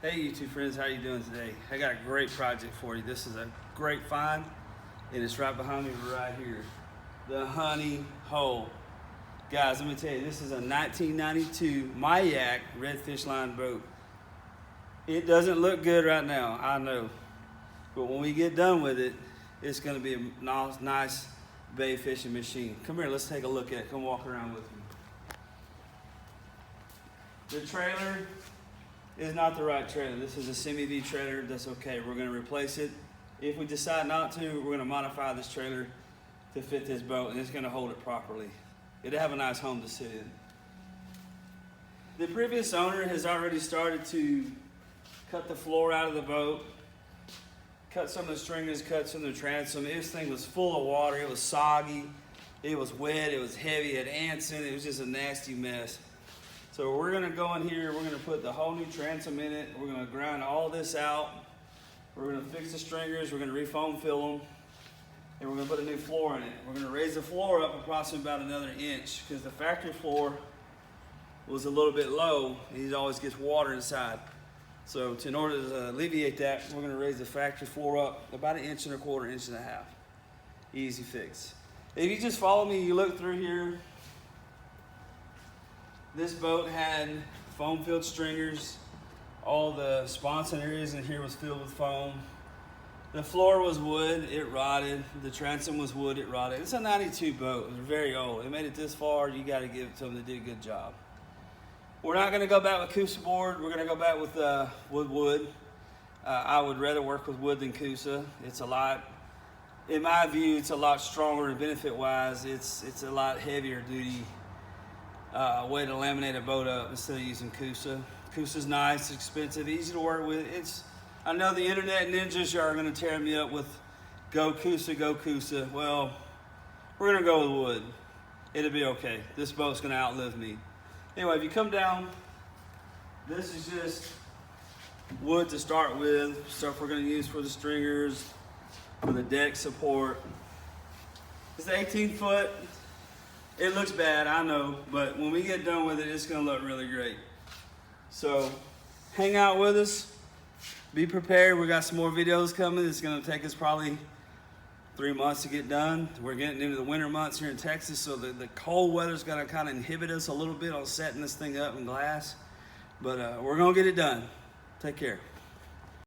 Hey YouTube friends, how you doing today? I got a great project for you. This is a great find and it's right behind me right here. The Honey Hole. Guys, let me tell you, this is a 1992 Majek redfish line boat. It doesn't look good right now, I know. But when we get done with it, it's gonna be a nice bay fishing machine. Come here, let's take a look at it. Come walk around with me. The trailer is not the right trailer. This is a semi-V trailer. That's okay. We're going to replace it. If we decide not to, we're going to modify this trailer to fit this boat, and it's going to hold it properly. It'll have a nice home to sit in. The previous owner has already started to cut the floor out of the boat, cut some of the stringers, cut some of the transom. This thing was full of water. It was soggy. It was wet. It was heavy. It had ants in it. It was just a nasty mess. So we're gonna go in here, we're gonna put the whole new transom in it, we're gonna grind all this out, we're gonna fix the stringers, we're gonna refoam fill them, and we're gonna put a new floor in it. We're gonna raise the floor up approximately about another inch, because the factory floor was a little bit low, and it always gets water inside. So in order to alleviate that, we're gonna raise the factory floor up about 1.25 inches, 1.5 inches. Easy fix. If you just follow me, you look through here, this boat had foam-filled stringers. All the sponson areas in here was filled with foam. The floor was wood, it rotted. The transom was wood, it rotted. It's a 92 boat, it was very old. It made it this far, you gotta give it to them, they did a good job. We're not gonna go back with Coosa board, we're gonna go back with wood. I would rather work with wood than Coosa. It's a lot, in my view, it's a lot stronger and benefit-wise. It's a lot heavier duty way to laminate a boat up instead of using Coosa. Coosa's nice, expensive, easy to work with. I know the internet ninjas are going to tear me up with go Coosa, go Coosa. Well, we're going to go with wood. It'll be okay. This boat's going to outlive me. Anyway, if you come down, this is just wood to start with. Stuff we're going to use for the stringers, for the deck support. It's 18 foot. It looks bad, I know, but when we get done with it, it's gonna look really great. So hang out with us, be prepared. We got some more videos coming. It's gonna take us probably 3 months to get done. We're getting into the winter months here in Texas, so the cold weather's gonna kind of inhibit us a little bit on setting this thing up in glass, but we're gonna get it done. Take care.